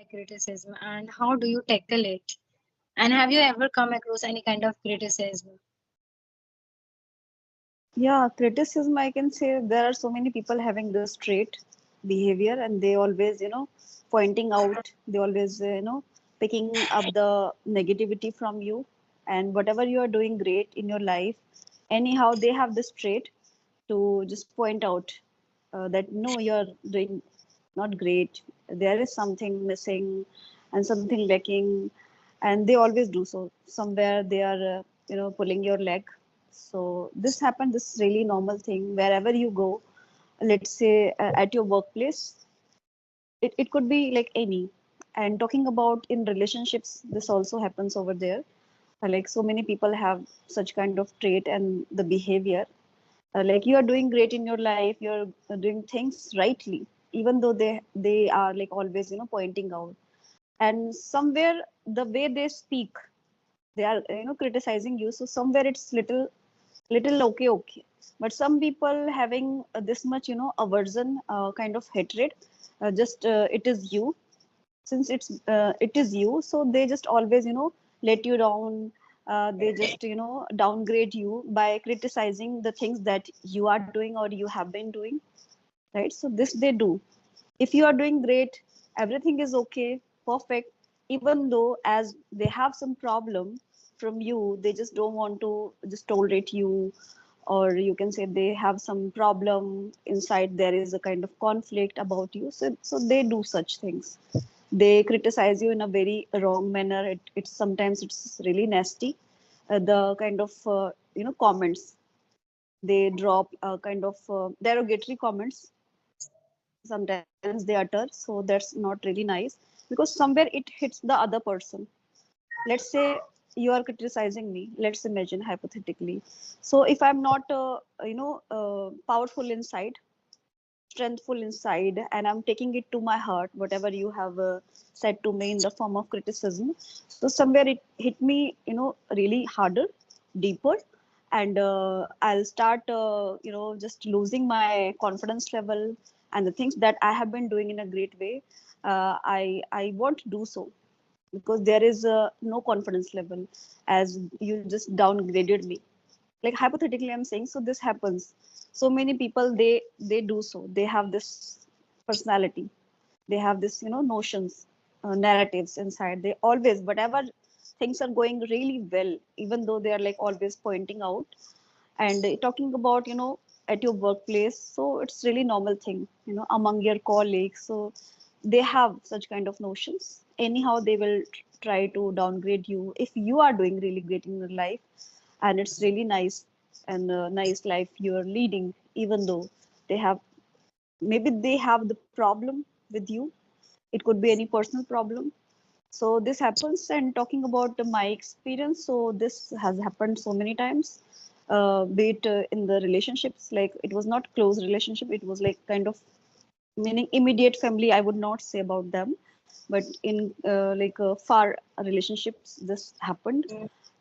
by criticism and how do you tackle it? And have you ever come across any kind of criticism? Yeah, criticism, I can say there are so many people having this trait behavior, and they always, pointing out, they always, picking up the negativity from you, and whatever you are doing great in your life, anyhow, they have this trait to just point out that no, you're doing not great. There is something missing and something lacking, and they always do so. Somewhere they are, pulling your leg. So this happens. This is really normal thing wherever you go. Let's say at your workplace, it could be like any. And talking about in relationships, this also happens over there. Like so many people have such kind of trait and the behavior like you are doing great in your life, you're doing things rightly, even though they are like always pointing out, and somewhere the way they speak, they are criticizing you, so somewhere it's little okay, but some people having this much aversion, kind of hatred, just it is you, since it is you, so they just always let you down. They just downgrade you by criticizing the things that you are doing or you have been doing, right? So this they do. If you are doing great, everything is okay, perfect, even though as they have some problem from you, they just don't want to just tolerate you, or you can say they have some problem inside, there is a kind of conflict about you, so they do such things. They criticize you in a very wrong manner. It's sometimes it's really nasty, the kind of comments they drop, kind of derogatory comments sometimes they utter, so that's not really nice, because somewhere it hits the other person. Let's say you are criticizing me, let's imagine hypothetically. So if I'm not powerful inside, strengthful inside, and I'm taking it to my heart whatever you have said to me in the form of criticism, so somewhere it hit me really harder, deeper, and I'll start just losing my confidence level, and the things that I have been doing in a great way, I won't do so, because there is no confidence level, as you just downgraded me, like hypothetically I'm saying. So this happens. So many people, they do so, they have this personality, they have this notions, narratives inside. They always, whatever things are going really well, even though they are like always pointing out. And talking about at your workplace, so it's really normal thing among your colleagues. So they have such kind of notions, anyhow they will try to downgrade you if you are doing really great in your life, and it's really nice, and nice life you're leading, even though they have, maybe they have the problem with you. It could be any personal problem. So this happens. And talking about my experience, so this has happened so many times, be it in the relationships, like it was not close relationship, it was like kind of, meaning immediate family, I would not say about them, but in like far relationships this happened.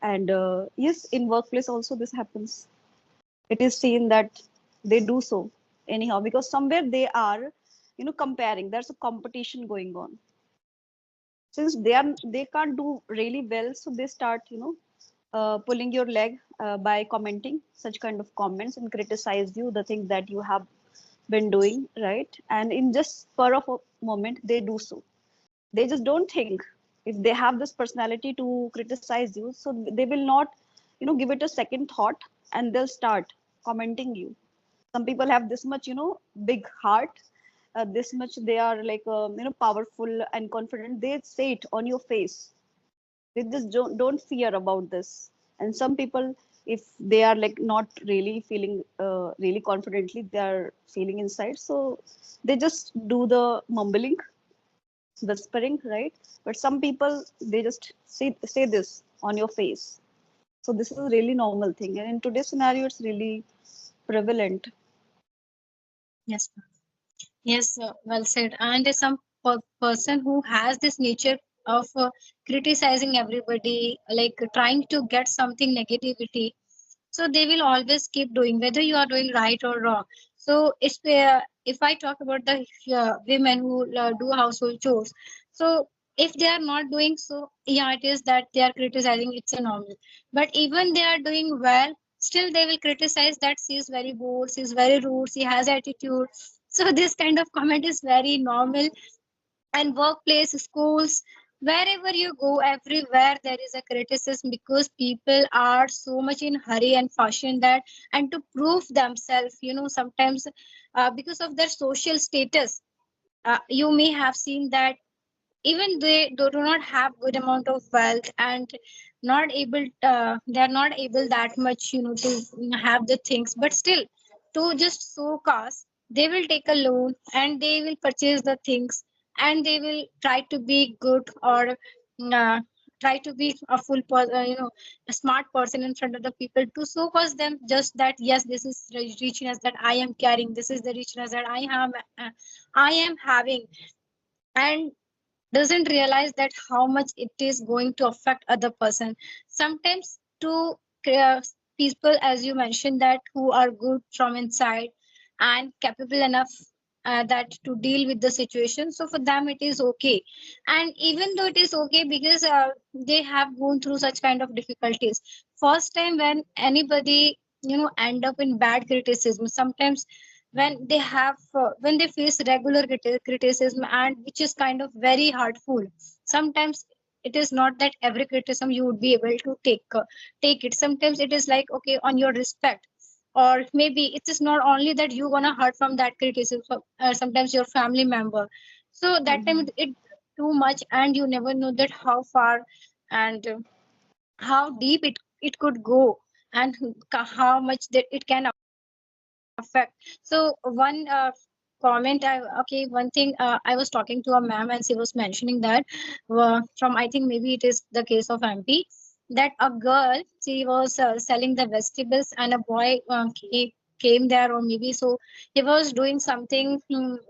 And yes, in workplace also this happens. It is seen that they do so anyhow, because somewhere they are comparing, there's a competition going on. Since they can't do really well, so they start pulling your leg by commenting such kind of comments and criticize you the things that you have been doing right, and in just spur of a moment they do so. They just don't think. If they have this personality to criticize you, so they will not give it a second thought, and they'll start commenting you. Some people have this much big heart, this much they are like powerful and confident, they say it on your face. They just don't fear about this. And some people, if they are like not really feeling really confidently, they are feeling inside, so they just do the mumbling, whispering, right? But some people, they just say this on your face. So this is a really normal thing, and in today's scenario it's really prevalent. Yes, ma'am. Yes, well said. And there's some person who has this nature of criticizing everybody, like trying to get something negativity. So they will always keep doing, whether you are doing right or wrong. So if I talk about the women who do household chores, So if they are not doing so, yeah, it is that they are criticizing, it's a normal. But even they are doing well, still they will criticize that she is very bored, she is very rude, she has attitude. So this kind of comment is very normal. And workplace, schools, wherever you go, everywhere there is a criticism, because people are so much in hurry and fashion that, and to prove themselves, sometimes because of their social status. You may have seen that even they do not have good amount of wealth, and not able they are not able that much, to have the things, but still, to just show cast, they will take a loan and they will purchase the things, and they will try to be good, or uh, try to be a a smart person in front of the people, to show cause them just that, yes, this is the richness that I am carrying, this is the richness that I am having. And doesn't realize that how much it is going to affect other person. Sometimes to uh, people, as you mentioned, that who are good from inside and capable enough that to deal with the situation, so for them it is okay. And even though it is okay, because they have gone through such kind of difficulties, first time when anybody end up in bad criticism, sometimes when they face regular criticism, and which is kind of very hurtful. Sometimes it is not that every criticism you would be able to take it. Sometimes it is like, okay, on your respect, or maybe it is not only that you gonna hurt from that criticism, sometimes your family member. So that time Mhm. it too much, and you never know that how far and how deep it could go, and how much that it can affect. So one comment, one thing, I was talking to a ma'am, and she was mentioning that from, I think maybe it is the case of MP, that a girl, she was selling the vegetables, and a boy came there, or maybe so he was doing something,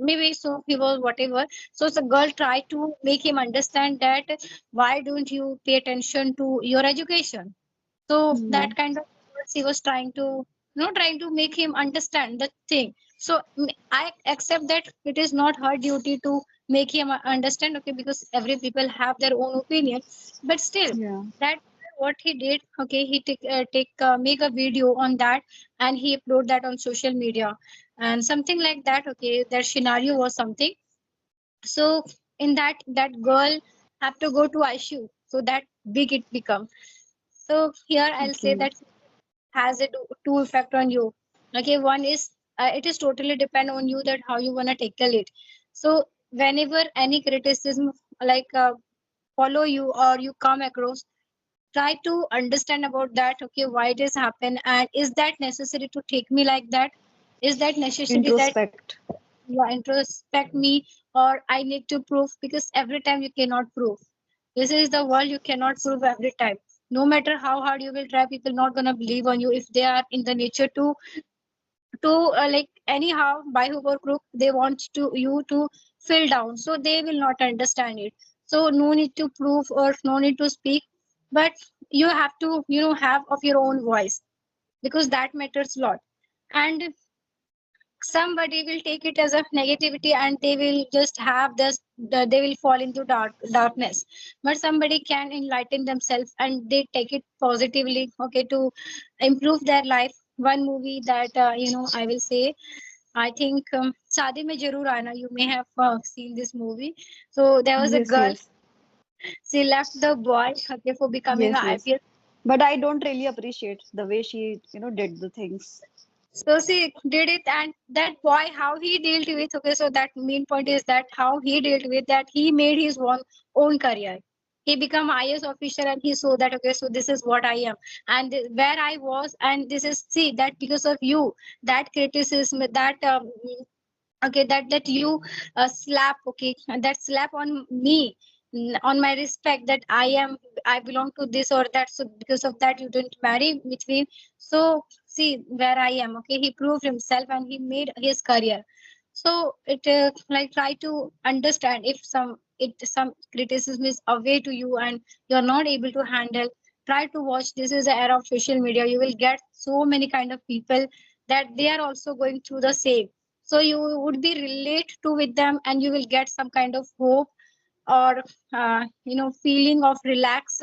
maybe so he was whatever. So the girl tried to make him understand that why don't you pay attention to your education. So Mhm. that kind of words he was trying to, trying to make him understand the thing. So I accept that it is not her duty to make him understand, okay, because every people have their own opinion. But still, Yeah. that what he did, okay, he make a video on that, and he upload that on social media, and something like that. Okay, their scenario was something. So in that girl have to go to ICU. So that big it become. So here I'll say Okay. that has a two effect on you. Okay, one is it is totally depend on you that how you wanna tackle it. So whenever any criticism like follow you or you come across, try to understand about that. Okay, why it has happened, and is that necessary to take me like that? Is that necessary that Introspect. you introspect me, or I need to prove? Because every time you cannot prove. This is the world, you cannot prove every time. No matter how hard you will try, people not gonna believe on you if they are in the nature to like anyhow by hook or crook they want to you to fill down, so they will not understand it. So no need to prove or no need to speak, but you have to have of your own voice, because that matters a lot. And somebody will take it as a negativity, and they will just have this they will fall into darkness. But somebody can enlighten themselves, and they take it positively, okay, to improve their life. One movie that I will say, I think Shaadi Mein Jarur Aana, you may have seen this movie. So there was a Yes, girl, yes. she left the boy, okay, for becoming Yes, a yes. IPS. But I don't really appreciate the way she, did the things. So she did it, and that boy, how he dealt with. Okay, so that main point is that how he dealt with that. He made his own career. He become IAS officer, and he saw that, okay, so this is what I am, and where I was, and this is, see, that because of you, that criticism, that okay, that you slap, okay, and that slap on me, on my respect, that I belong to this or that, so because of that you didn't marry with me. So see where I am, okay, he proved himself and he made his career. So it like try to understand, if some criticism is away to you and you're not able to handle, try to watch. This is the era of social media, you will get so many kind of people that they are also going through the same. So you would be relate to with them, and you will get some kind of hope, or feeling of relax.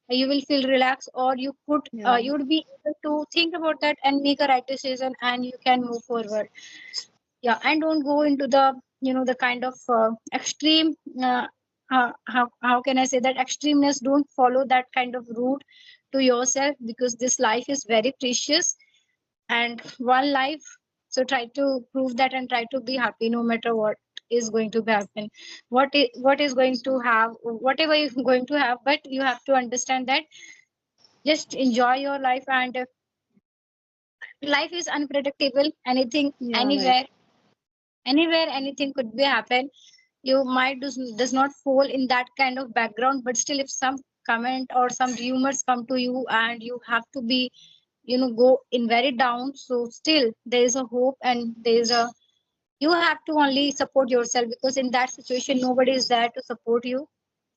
You will feel relaxed, or you could Yeah. you would be able to think about that and make a right decision, and you can move forward. Yeah, and don't go into the the kind of extreme, how can I say that, extremeness. Don't follow that kind of route to yourself, because this life is very precious and one life. So try to prove that and try to be happy no matter what is going to happen, what is going to have, whatever you're going to have. But you have to understand that just enjoy your life, and life is unpredictable. Anything, Yeah, right. anywhere anything could be happen. You might does not fall in that kind of background, but still if some comment or some rumors come to you and you have to be go in very down, so still there is a hope, and there is a, you have to only support yourself, because in that situation nobody is there to support you.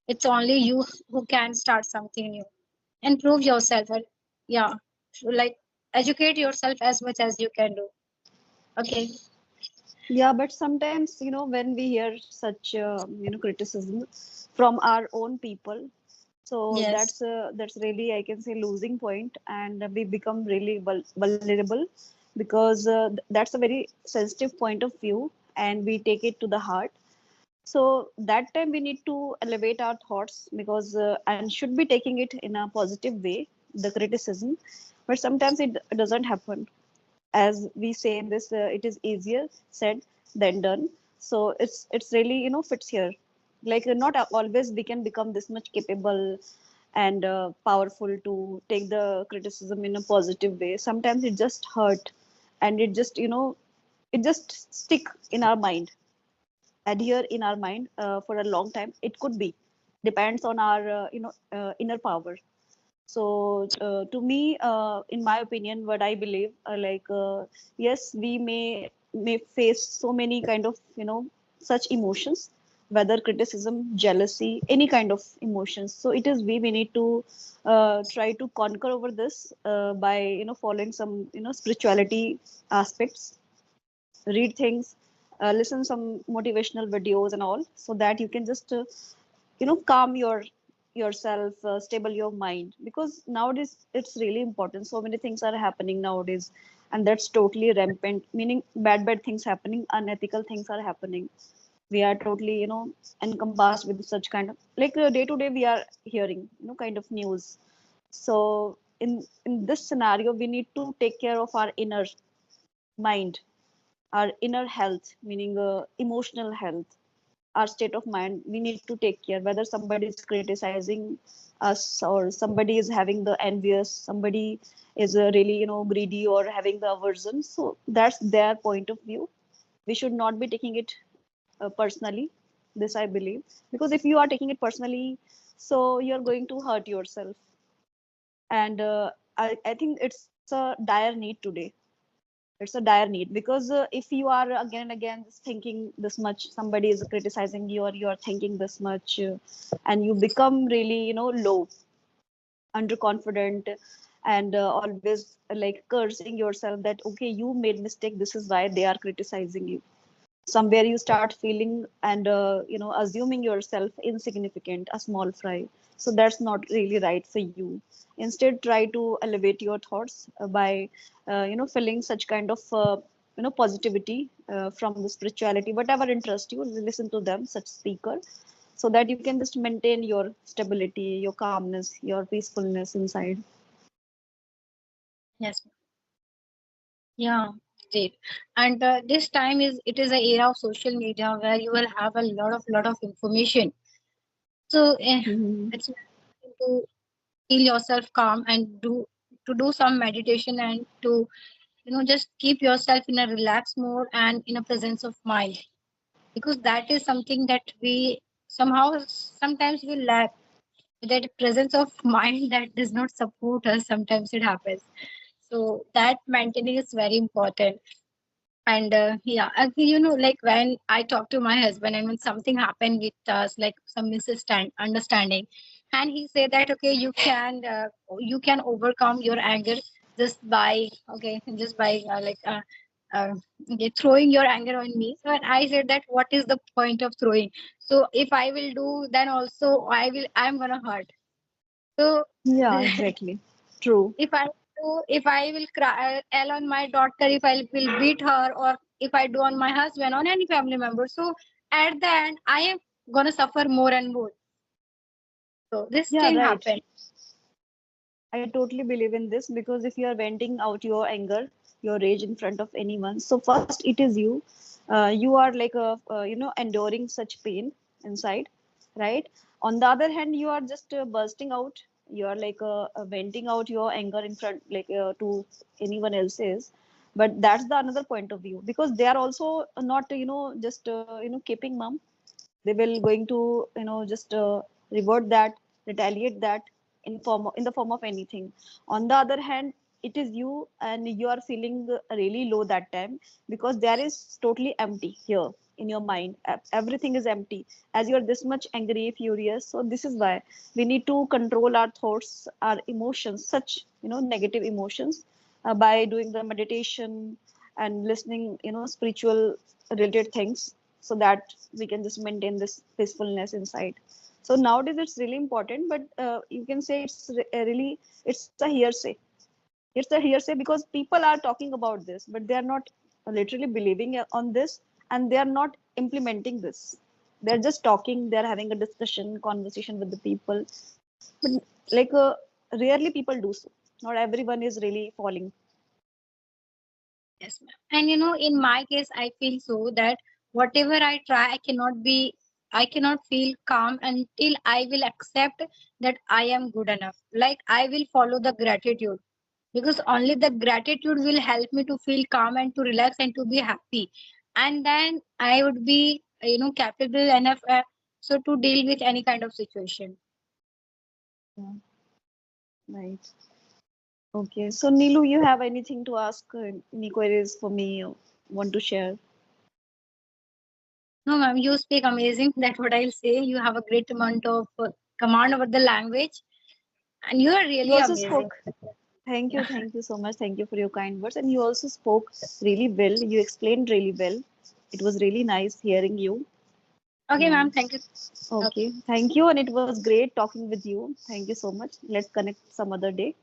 It's only you who can start something new and prove yourself. And yeah, like educate yourself as much as you can do. Okay. Yeah, but sometimes, when we hear such, criticism from our own people, so Yes. that's really, I can say, losing point, and we become really vulnerable, because that's a very sensitive point of view, and we take it to the heart. So that time we need to elevate our thoughts, because and should be taking it in a positive way, the criticism, but sometimes it doesn't happen. As we say this, it is easier said than done. So it's really, fits here, like not always we can become this much capable and powerful to take the criticism in a positive way. Sometimes it just hurt, and it just, it just stick in our mind, adhere in our mind for a long time. It could be, depends on our inner power. So to me, in my opinion, what I believe, yes, we may face so many kind of, such emotions, whether criticism, jealousy, any kind of emotions. So it is we need to try to conquer over this by, following some, spirituality aspects, read things, listen some motivational videos and all, so that you can just calm yourself, stable your mind, because nowadays it's really important. So many things are happening nowadays, and that's totally rampant, meaning bad things happening, unethical things are happening. We are totally, encompassed with such kind of, like, day to day we are hearing, kind of news. So in this scenario, we need to take care of our inner mind, our inner health, meaning emotional health, our state of mind. We need to take care, whether somebody is criticizing us, or somebody is having the envious, somebody is really, greedy, or having the aversion. So that's their point of view. We should not be taking it personally, this I believe, because if you are taking it personally, so you're going to hurt yourself. And I think it's a dire need today. It's a dire need, because if you are again and again just thinking this much, somebody is criticizing you, or you are thinking this much, and you become really, low, underconfident, and always like cursing yourself that okay, you made mistake, this is why they are criticizing you. Somewhere you start feeling and assuming yourself insignificant, a small fry. So that's not really right for you. Instead, try to elevate your thoughts by filling such kind of positivity from the spirituality, whatever interests you, listen to them, such speaker, so that you can just maintain your stability, your calmness, your peacefulness inside. Yes. Yeah, great. And this time is, it is an era of social media where you will have a lot of information. So Mhm. it's important to feel yourself calm and do some meditation, and to just keep yourself in a relaxed mode and in a presence of mind, because that is something that we somehow sometimes we lack, that presence of mind that does not support us. Sometimes it happens. So that maintaining is very important. And yeah, like when I talk to my husband, and when something happened with us, like some misunderstanding, and he said that okay, you can overcome your anger just by uh, okay, throwing your anger on me. So I said that what is the point of throwing? So if I will do, then also I'm gonna hurt. So Yeah, exactly. True. if I will cry yell on my daughter, if I will beat her, or if I do on my husband, on any family member, so at the end I am gonna suffer more and more. So this Yeah, thing right. happened. I totally believe in this because if you are venting out your anger, your rage in front of anyone, so first it is you. You are like enduring such pain inside, right? On the other hand, you are just bursting out. You are like venting out your anger in front, like to anyone else's. But that's the another point of view because they are also not, just keeping mum. They will going to just revert that, retaliate that in the form of anything. On the other hand, it is you and you are feeling really low that time because there is totally empty here in your mind. Everything is empty as you are this much angry, furious. So this is why we need to control our thoughts, our emotions, such negative emotions, by doing the meditation and listening spiritual related things, so that we can just maintain this peacefulness inside. So nowadays it's really important, but you can say really it's a hearsay. It's a hearsay because people are talking about this, but they are not literally believing on this, and they are not implementing this. They're just talking, they're having a discussion conversation with the people, but like rarely people do so. Not everyone is really following. Yes, ma'am. And in my case, I feel so that whatever I try, I cannot feel calm until I will accept that I am good enough. Like I will follow the gratitude, because only the gratitude will help me to feel calm and to relax and to be happy. And then I would be, capable enough, so to deal with any kind of situation. Yeah, right. Okay, so Nilu, you have anything to ask? Any queries for me? Or want to share? No, ma'am, you speak amazing. That's what I'll say. You have a great amount of command over the language, and you are You really also amazing. spoke. Thank you, Yeah. thank you so much. Thank you for your kind words. And you also spoke really well. You explained really well. It was really nice hearing you. Okay, Yeah. ma'am. Thank you. Okay. Okay, thank you. And it was great talking with you. Thank you so much. Let's connect some other day.